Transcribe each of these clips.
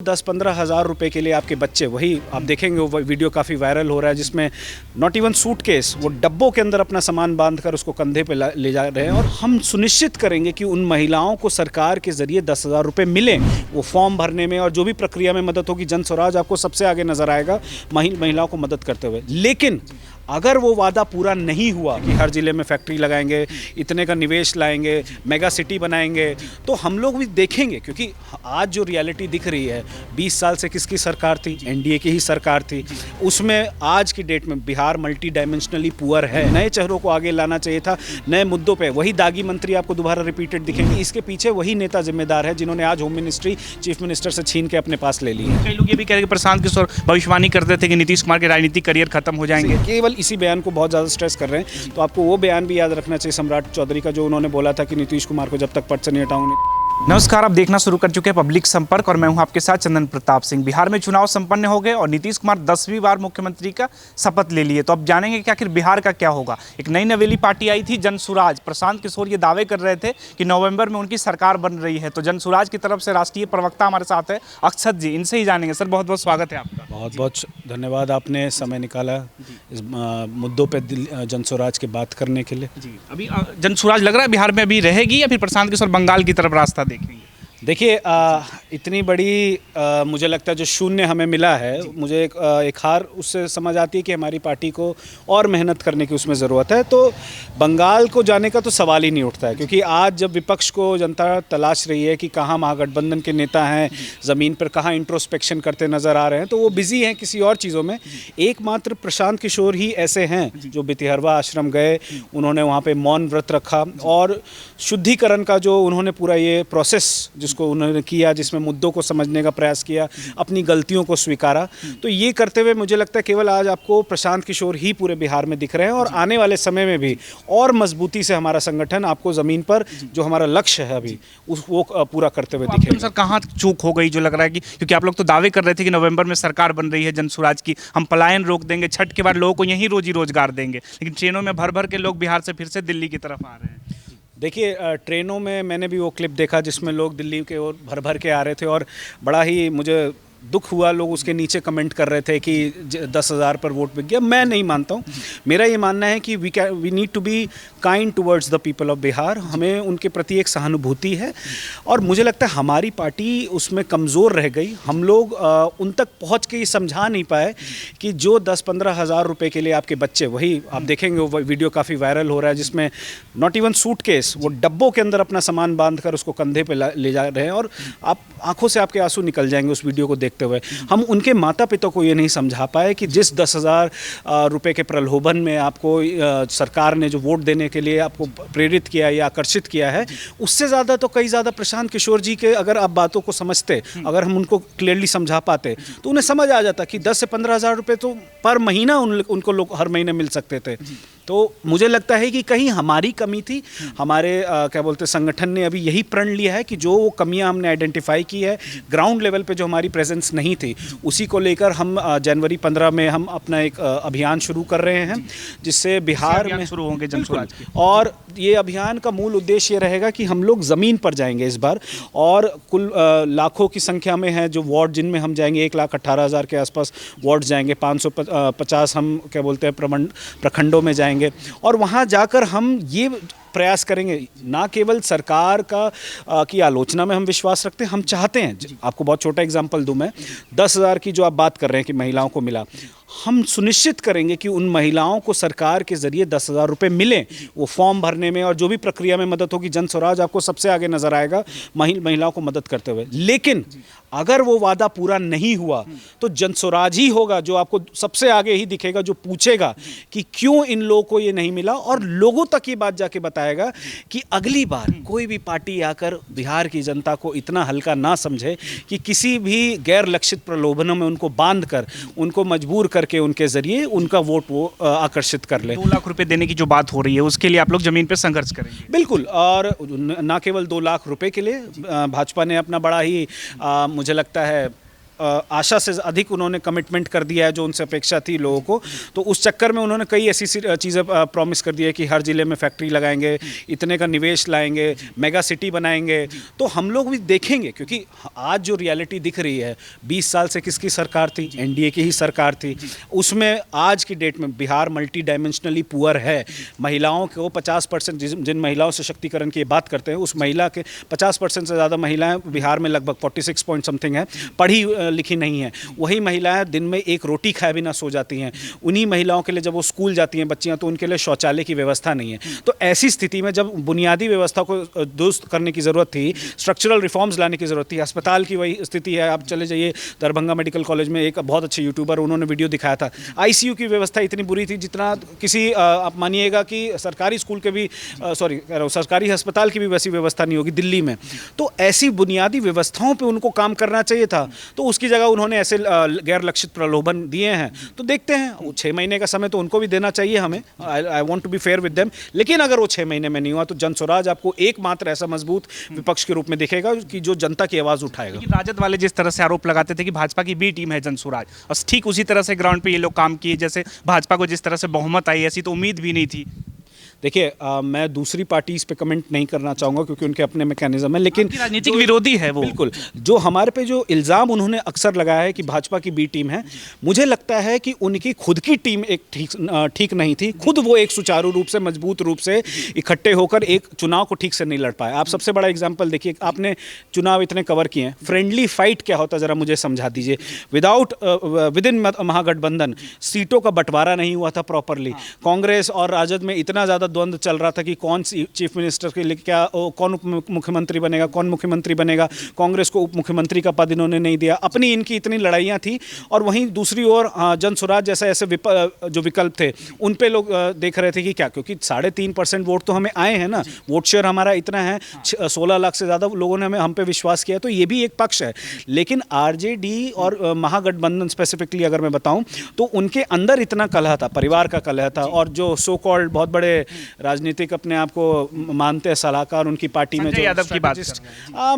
10-15 हज़ार रुपए के लिए आपके बच्चे, वही आप देखेंगे वो वीडियो काफ़ी वायरल हो रहा है जिसमें नॉट इवन सूटकेस, वो डब्बों के अंदर अपना सामान बांध कर उसको कंधे पे ले जा रहे हैं। और हम सुनिश्चित करेंगे कि उन महिलाओं को सरकार के ज़रिए 10,000 रुपये मिलें, वो फॉर्म भरने में और जो भी प्रक्रिया में मदद होगी। जन स्वराज आपको सबसे आगे नज़र आएगा महिलाओं को मदद करते हुए। लेकिन अगर वो वादा पूरा नहीं हुआ कि हर ज़िले में फैक्ट्री लगाएंगे, इतने का निवेश लाएंगे, मेगा सिटी बनाएंगे, तो हम लोग भी देखेंगे। क्योंकि आज जो रियलिटी दिख रही है, 20 साल से किसकी सरकार थी? एनडीए की ही सरकार थी। उसमें आज की डेट में बिहार मल्टी डायमेंशनली पुअर है। नए चेहरों को आगे लाना चाहिए था, नए मुद्दों पे। वही दागी मंत्री आपको दोबारा रिपीटेड दिखेंगे। इसके पीछे वही नेता जिम्मेदार है जिन्होंने आज होम मिनिस्ट्री चीफ मिनिस्टर से छीन के अपने पास ले ली है। कई लोग ये भी कह रहे हैं कि प्रशांत किशोर भविष्यवाणी करते थे कि नीतीश कुमार के राजनीतिक करियर खत्म हो जाएंगे। केवल इसी बयान को बहुत ज़्यादा स्ट्रेस कर रहे हैं, तो आपको वो बयान भी याद रखना चाहिए सम्राट चौधरी का, जो उन्होंने बोला था कि नीतीश कुमार को जब तक पद से नहीं हटाऊंगा। नमस्कार, आप देखना शुरू कर चुके हैं पब्लिक संपर्क और मैं हूं आपके साथ चंदन प्रताप सिंह। बिहार में चुनाव संपन्न हो गए और नीतीश कुमार 10वीं बार मुख्यमंत्री का शपथ ले लिए। तो अब जानेंगे कि आखिर बिहार का क्या होगा। एक नई नवेली पार्टी आई थी, जन सुराज। प्रशांत किशोर ये दावे कर रहे थे कि नवंबर में उनकी सरकार बन रही है। तो जन सुराज की तरफ से राष्ट्रीय प्रवक्ता हमारे साथ है अक्षत जी, इनसे ही जानेंगे। सर, बहुत बहुत स्वागत है आपका। बहुत बहुत धन्यवाद, आपने समय निकाला इस मुद्दों पर जन स्वराज की बात करने के लिए। जी, अभी जन सुराज लग रहा है बिहार में अभी रहेगी या फिर प्रशांत किशोर बंगाल की तरफ रास्ता देखेंगे? देखिए, इतनी बड़ी मुझे लगता है जो शून्य हमें मिला है, मुझे एक हार उससे समझ आती है कि हमारी पार्टी को और मेहनत करने की उसमें ज़रूरत है। तो बंगाल को जाने का तो सवाल ही नहीं उठता है, क्योंकि आज जब विपक्ष को जनता तलाश रही है कि कहाँ महागठबंधन के नेता हैं, ज़मीन पर कहाँ इंट्रोस्पेक्शन करते नज़र आ रहे हैं, तो वो बिज़ी हैं किसी और चीज़ों में। एकमात्र प्रशांत किशोर ही ऐसे हैं जो बितिहरवा आश्रम गए, उन्होंने वहाँ पर मौन व्रत रखा और शुद्धिकरण का जो उन्होंने पूरा ये प्रोसेस जिसको उन्होंने किया, जिसमें मुद्दों को समझने का प्रयास किया, अपनी गलतियों को स्वीकारा, तो ये करते हुए मुझे लगता है केवल आज आपको प्रशांत किशोर ही पूरे बिहार में दिख रहे हैं। और आने वाले समय में भी और मजबूती से हमारा संगठन आपको ज़मीन पर जो हमारा लक्ष्य है अभी वो पूरा करते हुए दिखेगा। सर, कहाँ चूक हो गई जो लग रहा है कि, क्योंकि आप लोग तो दावे कर रहे थे कि नवंबर में सरकार बन रही है जन सुराज की, हम पलायन रोक देंगे, छठ के बाद लोगों को यहीं रोजी रोजगार देंगे, लेकिन ट्रेनों में भर भर के लोग बिहार से फिर से दिल्ली की तरफ आ रहे हैं। देखिए, ट्रेनों में मैंने भी वो क्लिप देखा जिसमें लोग दिल्ली के ओर भर भर के आ रहे थे और बड़ा ही मुझे दुख हुआ। लोग उसके नीचे कमेंट कर रहे थे कि 10,000 पर वोट बिक गया। मैं नहीं मानता हूँ। मेरा ये मानना है कि we need to be kind towards the people of Bihar. हमें उनके प्रति एक सहानुभूति है और मुझे लगता है हमारी पार्टी उसमें कमज़ोर रह गई। हम लोग उन तक पहुँच के ये समझा नहीं पाए कि जो 10-15 हज़ार रुपये के लिए आपके बच्चे, वही आप देखेंगे वो वीडियो काफ़ी वायरल हो रहा है जिसमें नॉट इवन सूटकेस, वो डब्बों के अंदर अपना सामान बांध कर उसको कंधे पे ले जा रहे हैं और आप आंखों से आपके आंसू निकल जाएंगे उस वीडियो को देखते हुए। हम उनके माता पिता को ये नहीं समझा पाए कि जिस 10,000 रुपये के प्रलोभन में आपको सरकार ने जो वोट देने के लिए आपको प्रेरित किया या आकर्षित किया है, उससे ज़्यादा तो कई ज़्यादा प्रशांत किशोर जी के अगर आप बातों को समझते, अगर हम उनको क्लियरली समझा पाते तो उन्हें समझ आ जाता कि 10 से 15 हज़ार रुपये तो पर महीना उनको लोग हर महीने मिल सकते थे। तो मुझे लगता है कि कहीं हमारी कमी थी। हमारे क्या बोलते संगठन ने अभी यही प्रण लिया है कि जो कमियां हमने आइडेंटिफाई की है ग्राउंड लेवल पे, जो हमारी प्रेजेंस नहीं थी, उसी को लेकर हम जनवरी 15 में हम अपना एक अभियान शुरू कर रहे हैं जिससे बिहार में शुरू होंगे जन सुराज के। और ये अभियान का मूल उद्देश्य ये रहेगा कि हम लोग ज़मीन पर जाएंगे इस बार और कुल लाखों की संख्या में है जो वार्ड जिनमें हम जाएंगे। 1,18,000 के आसपास वार्ड जाएंगे, 550 हम क्या बोलते हैं प्रखंडों में जाएंगे और वहाँ जाकर हम ये प्रयास करेंगे। ना केवल सरकार का की आलोचना में हम विश्वास रखते हैं, हम चाहते हैं, आपको बहुत छोटा एग्जांपल दूं मैं, 10,000 की जो आप बात कर रहे हैं कि महिलाओं को मिला, हम सुनिश्चित करेंगे कि उन महिलाओं को सरकार के ज़रिए 10,000 रुपये मिलें, वो फॉर्म भरने में और जो भी प्रक्रिया में मदद होगी। जन स्वराज आपको सबसे आगे नज़र आएगा महिलाओं को मदद करते हुए। लेकिन अगर वो वादा पूरा नहीं हुआ तो जन स्वराज ही होगा जो आपको सबसे आगे ही दिखेगा, जो पूछेगा कि क्यों इन लोगों को ये नहीं मिला और लोगों तक ये बात जाके बताएगा कि अगली बार कोई भी पार्टी आकर बिहार की जनता को इतना हल्का ना समझे कि किसी भी गैर लक्षित प्रलोभनों में उनको बांध कर, उनको मजबूर करके उनके ज़रिए उनका वोट वो आकर्षित कर ले। 2 लाख रुपए देने की जो बात हो रही है उसके लिए आप लोग ज़मीन पर संघर्ष करेंगे? बिल्कुल। और ना केवल 2 लाख रुपए के लिए भाजपा ने अपना बड़ा ही मुझे लगता है आशा से अधिक उन्होंने कमिटमेंट कर दिया है जो उनसे अपेक्षा थी लोगों को। तो उस चक्कर में उन्होंने कई ऐसी चीज़ें प्रॉमिस कर दी है कि हर ज़िले में फैक्ट्री लगाएंगे, इतने का निवेश लाएंगे, मेगा सिटी बनाएंगे। तो हम लोग भी देखेंगे, क्योंकि आज जो रियलिटी दिख रही है, 20 साल से किसकी सरकार थी? एनडीए की ही सरकार थी। उसमें आज की डेट में बिहार मल्टी डायमेंशनली पुअर है। महिलाओं को 50%, जिन महिलाओं सशक्तिकरण की बात करते हैं, उस महिला के 50% से ज़्यादा महिलाएं बिहार में, लगभग 46 पॉइंट समथिंग है, पढ़ी लिखी नहीं है। वही महिलाएं दिन में एक रोटी खाए बिना सो जाती हैं। उन्हीं महिलाओं के लिए जब वो स्कूल जाती हैं बच्चियां, तो उनके लिए शौचालय की व्यवस्था नहीं है। तो ऐसी स्थिति में जब बुनियादी व्यवस्था को दुरुस्त करने की ज़रूरत थी, स्ट्रक्चरल रिफॉर्म्स लाने की ज़रूरत थी, अस्पताल की वही स्थिति है। आप चले जाइए दरभंगा मेडिकल कॉलेज में, एक बहुत अच्छे यूट्यूबर, उन्होंने वीडियो दिखाया था, आईसीयू की व्यवस्था इतनी बुरी थी जितना किसी आप मानिएगा कि सरकारी स्कूल के भी सरकारी अस्पताल की भी वैसी व्यवस्था नहीं होगी दिल्ली में। तो ऐसी बुनियादी व्यवस्थाओं पे उनको काम करना चाहिए था, तो उसकी जगह उन्होंने ऐसे गैर लक्षित प्रलोभन दिए हैं। तो देखते हैं, 6 महीने का समय तो उनको भी देना चाहिए हमें। I want to be fair with them. लेकिन अगर वो 6 महीने में नहीं हुआ तो जनस्वराज आपको एकमात्र ऐसा मजबूत विपक्ष के रूप में दिखेगा कि जो जनता की आवाज़ उठाएगा। राजद वाले जिस तरह से आरोप लगाते थे कि भाजपा की बी टीम है जनसुराज, और ठीक उसी तरह से ग्राउंड पे ये लोग काम किए, जैसे भाजपा को जिस तरह से बहुमत आई, ऐसी तो उम्मीद भी नहीं थी। देखिए, मैं दूसरी पार्टी इस पे कमेंट नहीं करना चाहूँगा क्योंकि उनके अपने मैकेनिज्म है, लेकिन राजनीतिक विरोधी है वो। बिल्कुल, जो हमारे पे जो इल्ज़ाम उन्होंने अक्सर लगाया है कि भाजपा की बी टीम है, मुझे लगता है कि उनकी खुद की टीम एक ठीक नहीं थी। खुद वो एक सुचारू रूप से, मजबूत रूप से इकट्ठे होकर एक चुनाव को ठीक से नहीं लड़ पाए। आप सबसे बड़ा एग्जाम्पल देखिए, आपने चुनाव इतने कवर किए हैं, फ्रेंडली फाइट क्या होता है ज़रा मुझे समझा दीजिए। विद इन महागठबंधन सीटों का बंटवारा नहीं हुआ था प्रॉपरली। कांग्रेस और राजद में इतना ज़्यादा द्वंद्व चल रहा था कि कौन चीफ मिनिस्टर के लिए क्या, कौन उप मुख्यमंत्री बनेगा, कौन मुख्यमंत्री बनेगा। कांग्रेस को उप मुख्यमंत्री का पद इन्होंने नहीं दिया। अपनी इनकी इतनी लड़ाइयाँ थी, और वहीं दूसरी ओर जनसुराज जैसे ऐसे जो विकल्प थे उन पे लोग देख रहे थे कि क्या, क्योंकि 3.5% वोट तो हमें आए हैं ना, वोट शेयर हमारा इतना है, 16 लाख से ज़्यादा लोगों ने हम पे विश्वास किया, तो ये भी एक पक्ष है। लेकिन आरजेडी और महागठबंधन स्पेसिफिकली अगर मैं बताऊं तो उनके अंदर इतना कलह था, परिवार का कलह था, और जो सो कॉल्ड बहुत बड़े राजनीतिक अपने आप को मानते हैं सलाहकार, उनकी पार्टी में जो यादव की बात,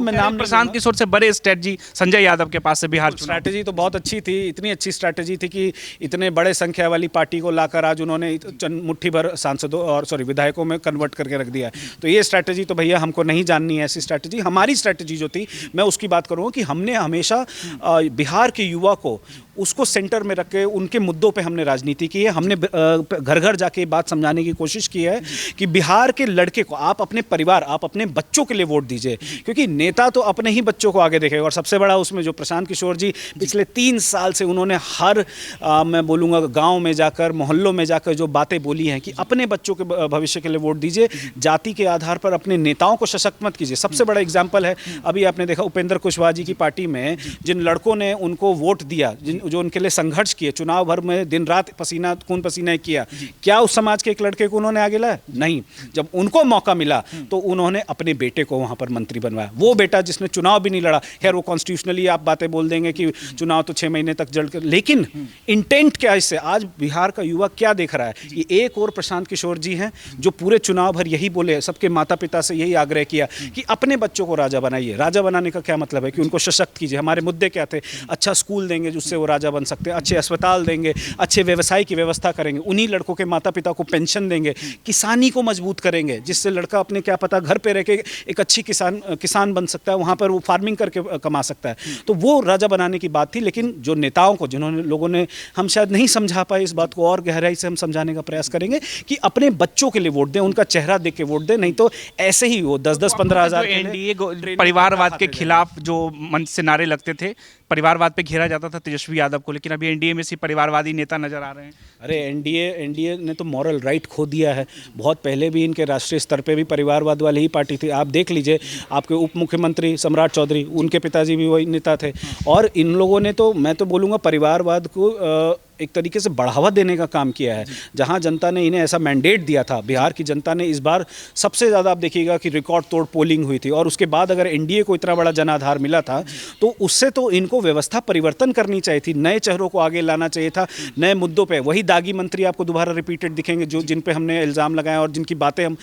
मैं नाम प्रशांत किशोर से बड़े स्ट्रेटजी संजय यादव के पास से बिहार स्ट्रैटेजी तो बहुत अच्छी थी, इतनी अच्छी स्ट्रैटेजी थी कि इतने बड़े संख्या वाली पार्टी को लाकर आज उन्होंने मुट्ठी भर सांसदों और विधायकों में कन्वर्ट करके रख दिया है। तो ये स्ट्रैटेजी तो भैया हमको नहीं जाननी है, ऐसी स्ट्रैटेजी। हमारी स्ट्रैटेजी जो थी, मैं उसकी बात करूँगा कि हमने हमेशा बिहार के युवा को उसको सेंटर में रख के उनके मुद्दों पे हमने राजनीति की है। हमने घर घर जाके बात समझाने की कोशिश की है कि बिहार के लड़के को आप अपने परिवार, आप अपने बच्चों के लिए वोट दीजिए, क्योंकि नेता तो अपने ही बच्चों को आगे देखेगा। और सबसे बड़ा उसमें जो प्रशांत किशोर जी पिछले 3 साल से उन्होंने हर मैं बोलूँगा गाँव में जाकर, मोहल्लों में जाकर जो बातें बोली हैं कि अपने बच्चों के भविष्य के लिए वोट दीजिए, जाति के आधार पर अपने नेताओं को सशक्त मत कीजिए। सबसे बड़ा एग्जाम्पल है, अभी आपने देखा उपेंद्र कुशवाहा जी की पार्टी में जिन लड़कों ने उनको वोट दिया, जो उनके लिए संघर्ष किए, चुनाव भर में दिन रात पसीना खून पसीना किया, क्या उस समाज के एक लड़के को उन्होंने आगे लाया? नहीं। जब उनको मौका मिला तो उन्होंने अपने बेटे को वहां पर मंत्री बनवाया। वो बेटा जिसने चुनाव भी नहीं लड़ा, खैर वो कॉन्स्टिट्यूशनली आप बातें बोल देंगे कि चुनाव तो 6 महीने तक जड़ कर, लेकिन इंटेंट क्या इससे? आज बिहार का युवा क्या देख रहा है? ये एक और प्रशांत किशोर जी हैं जो पूरे चुनाव भर यही बोले, सबके माता पिता से यही आग्रह किया कि अपने बच्चों को राजा बनाइए। राजा बनाने का क्या मतलब है? कि उनको सशक्त कीजिए। हमारे मुद्दे क्या थे? अच्छा स्कूल देंगे जिससे वो राजा बन सकते हैं, अच्छे अस्पताल देंगे, अच्छे व्यवसाय की व्यवस्था करेंगे, उन्हीं लड़कों के माता पिता को पेंशन देंगे, किसानी को मजबूत करेंगे जिससे लड़का अपने क्या पता घर पे रह के एक अच्छी किसान बन सकता है, वहाँ पर वो फार्मिंग करके कमा सकता है। तो वो राजा बनाने की बात थी। लेकिन जो नेताओं को, जिन्होंने लोगों ने, हम शायद नहीं समझा पाए इस बात को, और गहराई से हम समझाने का प्रयास करेंगे कि अपने बच्चों के लिए वोट दें, उनका चेहरा देख के वोट दें, नहीं तो ऐसे ही वो 10-10, 15 हज़ार एनडीए परिवारवाद के खिलाफ जो मंच से नारे लगते थे, परिवारवाद पे घेरा जाता था तेजस्वी यादव को, लेकिन अभी एनडीए में से परिवारवादी नेता नजर आ रहे हैं। अरे एनडीए ने तो मॉरल राइट खो दिया है। बहुत पहले भी इनके राष्ट्रीय स्तर पे भी परिवारवाद वाली ही पार्टी थी। आप देख लीजिए, आपके उप मुख्यमंत्री सम्राट चौधरी, उनके पिताजी भी वही नेता थे। और इन लोगों ने तो, मैं तो बोलूँगा परिवारवाद को एक तरीके से बढ़ावा देने का काम किया है। जहां जनता ने इन्हें ऐसा मैंडेट दिया था, बिहार की जनता ने इस बार सबसे ज़्यादा, आप देखिएगा कि रिकॉर्ड तोड़ पोलिंग हुई थी, और उसके बाद अगर एनडीए को इतना बड़ा जनाधार मिला था तो उससे तो इनको व्यवस्था परिवर्तन करनी चाहिए थी, नए चेहरों को आगे लाना चाहिए था, नए मुद्दों पे। वही दागी मंत्री आपको दोबारा रिपीटेड दिखेंगे जो जिन पे हमने इल्ज़ाम लगाए और जिनकी बातें हम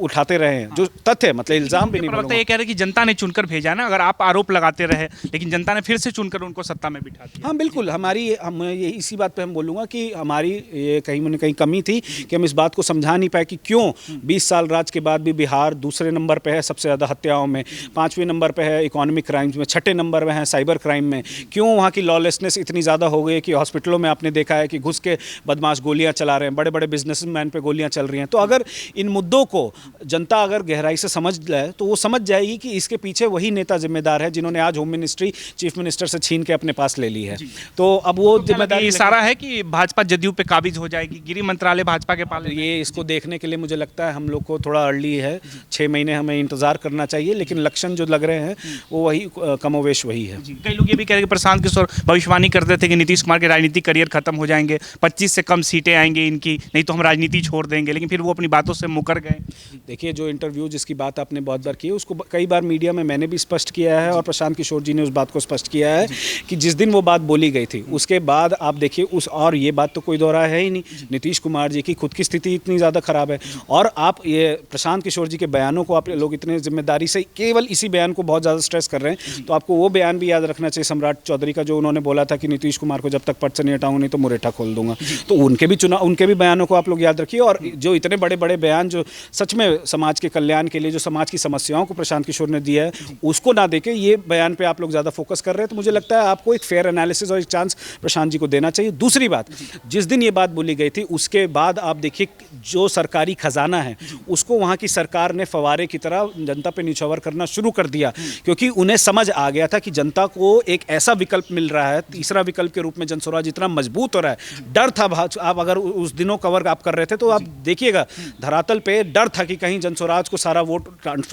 उठाते रहे हैं, जो तथ्य मतलब इल्ज़ाम भी नहीं प्रवक्ता बोलूंगा। ये कह रहे हैं कि जनता ने चुनकर भेजा ना, अगर आप आरोप लगाते रहे लेकिन जनता ने फिर से चुनकर उनको सत्ता में बिठा दिया। हाँ बिल्कुल, हम ये इसी बात पे हम बोलूँगा कि हमारी ये कहीं न कहीं कमी थी कि हम इस बात को समझा नहीं पाए कि क्यों 20 साल राज के बाद भी बिहार दूसरे नंबर पे है सबसे ज़्यादा हत्याओं में, 5वें नंबर पे है इकोनॉमिक क्राइम्स में, 6ठे नंबर पे है साइबर क्राइम में। क्यों वहाँ की लॉलेसनेस इतनी ज़्यादा हो गई कि हॉस्पिटलों में आपने देखा है कि घुस के बदमाश गोलियाँ चला रहे हैं, बड़े बड़े बिजनेसमैन पे गोलियाँ चल रही हैं। तो अगर इन मुद्दों को जनता अगर गहराई से समझ ले तो वो समझ जाएगी कि इसके पीछे वही नेता जिम्मेदार है जिन्होंने आज होम मिनिस्ट्री चीफ मिनिस्टर से छीन के अपने पास ले ली है। तो अब वो जिम्मेदारी इशारा है कि भाजपा जदयू पे काबिज हो जाएगी, गृह मंत्रालय भाजपा के पास। ये इसको देखने के लिए मुझे लगता है हम लोग को थोड़ा अर्ली है, 6 महीने हमें इंतजार करना चाहिए, लेकिन लक्षण जो लग रहे हैं वो वही कमोवेश वही है। कई लोग ये भी कह रहे हैं कि प्रशांत किशोर भविष्यवाणी करते थे कि नीतीश कुमार के राजनीतिक करियर खत्म हो जाएंगे, 25 से कम सीटें आएंगी इनकी, नहीं तो हम राजनीति छोड़ देंगे, लेकिन फिर वो अपनी बातों से मुकर गए। देखिए, जो इंटरव्यू जिसकी बात आपने बहुत बार की है उसको कई बार मीडिया में मैंने भी स्पष्ट किया है और प्रशांत किशोर जी ने उस बात को स्पष्ट किया है कि जिस दिन वो बात बोली गई थी उसके बाद आप देखिए और ये बात तो कोई दोहरा है ही नहीं, नीतीश कुमार जी की खुद की स्थिति इतनी ज़्यादा खराब है और आप ये प्रशांत किशोर जी के बयानों को आप लोग इतने जिम्मेदारी से केवल इसी बयान को बहुत ज़्यादा स्ट्रेस कर रहे हैं, तो आपको वो बयान भी याद रखना चाहिए सम्राट चौधरी का, जो उन्होंने बोला था कि नीतीश कुमार को जब तक पद से नहीं हटाऊंगा नहीं तो मुरेठा खोल दूंगा। तो उनके भी बयानों को आप लोग याद रखिए, और जो इतने बड़े बड़े बयान जो सच में समाज के कल्याण के लिए, जो समाज की समस्याओं को प्रशांत किशोर ने दिया है, उसको ना देके ये बयान पे आप लोग ज़्यादा फोकस कर रहे हैं। तो मुझे लगता है आपको एक फेयर एनालिसिस और एक चांस प्रशांत जी को देना चाहिए। दूसरी बात, जिस दिन ये बात बोली गई थी उसके बाद आप देखिए जो सरकारी खजाना है उसको वहाँ की सरकार ने फवारे की तरह जनता पे निछावर करना शुरू कर दिया, क्योंकि उन्हें समझ आ गया था कि जनता को एक ऐसा विकल्प मिल रहा है, तीसरा विकल्प के रूप में जनस्वराज इतना मजबूत हो रहा है। डर था, आप अगर उस दिनों कवर आप कर रहे थे तो आप देखिएगा धरातल पे डर था कि कहीं जनस्वराज को सारा वोट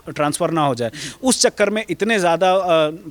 ट्रांसफर ना हो जाए। उस चक्कर में इतने ज़्यादा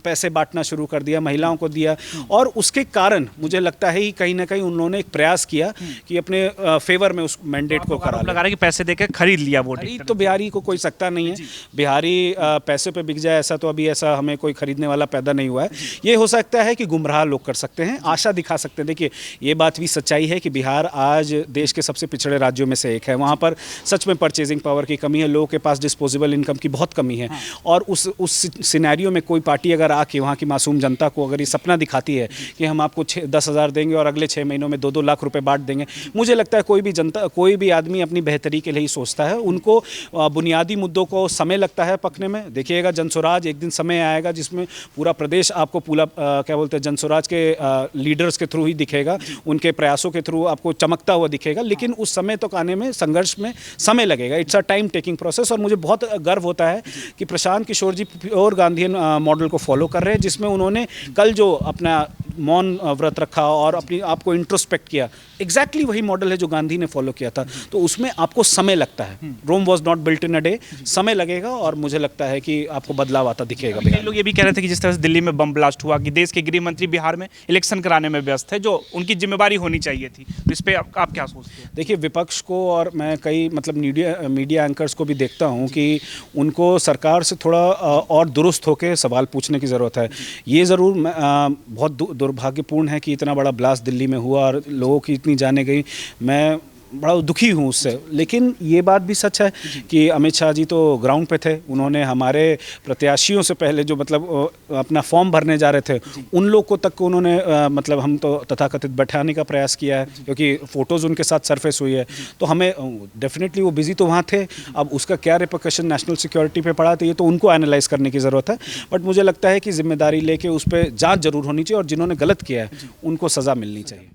पैसे बांटना शुरू कर दिया, महिलाओं को दिया, और उसके कारण मुझे लगता है कि कहीं ना कहीं उन्होंने एक प्रयास किया कि अपने फेवर में उस मैंडेट को करा लगा रहा है कि पैसे देकर खरीद लिया वोट। खरीद तो बिहारी को कोई सकता नहीं है, बिहारी पैसे पे बिक जाए ऐसा तो अभी ऐसा हमें कोई खरीदने वाला पैदा नहीं हुआ है। ये हो सकता है कि गुमराह लोग कर सकते हैं, आशा दिखा सकते हैं। देखिए, ये बात भी सच्चाई है कि बिहार आज देश के सबसे पिछड़े राज्यों में से एक है। वहाँ पर सच में परचेजिंग पावर की कमी है, लोगों के पास डिस्पोजेबल इनकम की बहुत कमी है, और उस सिनेरियो में कोई पार्टी अगर आके वहाँ की मासूम जनता को अगर ये सपना दिखाती है कि हम आपको 10,000 देंगे और अगले 6 महीनों में 2-2 लाख रुपए बांट देंगे, मुझे लगता है कोई भी आदमी अपनी बेहतरी के लिए ही सोचता है। उनको बुनियादी मुद्दों को समय लगता है पकने में। देखिएगा जनस्वराज एक दिन समय आएगा जिसमें पूरा प्रदेश आपको पूरा क्या बोलते हैं जनस्वराज के लीडर्स के थ्रू ही दिखेगा, उनके प्रयासों के थ्रू आपको चमकता हुआ दिखेगा, लेकिन उस समय तक आने में संघर्ष में समय लगेगा। It's a time taking process. और मुझे बहुत गर्व होता है कि प्रशांत किशोर जी प्योर गांधीयन मॉडल को फॉलो कर रहे हैं, जिसमें उन्होंने कल जो अपना मौन व्रत रखा और अपनी आपको इंट्रोस्पेक्ट किया, एग्जैक्टली वही मॉडल है जो गांधी ने फॉलो किया था। तो उसमें आपको समय लगता है, Rome was not built in a day, समय लगेगा, और मुझे लगता है कि आपको बदलाव आता दिखेगा। लोग ये भी कह रहे थे कि जिस तरह से दिल्ली में बम ब्लास्ट हुआ कि देश के गृह मंत्री बिहार में इलेक्शन कराने में व्यस्त है, जो उनकी जिम्मेवारी होनी चाहिए थी, तो इस पर आप क्या सोचते हैं? देखिए, विपक्ष को और मैं कई मतलब मीडिया एंकर्स को भी देखता हूँ कि उनको सरकार से थोड़ा और दुरुस्त होकर सवाल पूछने की ज़रूरत है। ये ज़रूर बहुत दुर्भाग्यपूर्ण है कि इतना बड़ा ब्लास्ट दिल्ली में हुआ और लोगों की इतनी जाने गई। मैं बड़ा दुखी हूँ उससे, लेकिन ये बात भी सच है कि अमित शाह जी तो ग्राउंड पे थे। उन्होंने हमारे प्रत्याशियों से पहले जो मतलब अपना फॉर्म भरने जा रहे थे उन लोग को तक उन्होंने मतलब हम तो तथाकथित बैठाने का प्रयास किया है, क्योंकि फ़ोटोज़ उनके साथ सरफेस हुई है। तो हमें डेफिनेटली वो बिजी तो वहाँ थे, अब उसका क्या रिपरकशन नेशनल सिक्योरिटी पे पड़ा था ये तो उनको एनालाइज करने की ज़रूरत है। बट मुझे लगता है कि जिम्मेदारी लेके उस पर जाँच जरूर होनी चाहिए और जिन्होंने गलत किया है उनको सज़ा मिलनी चाहिए।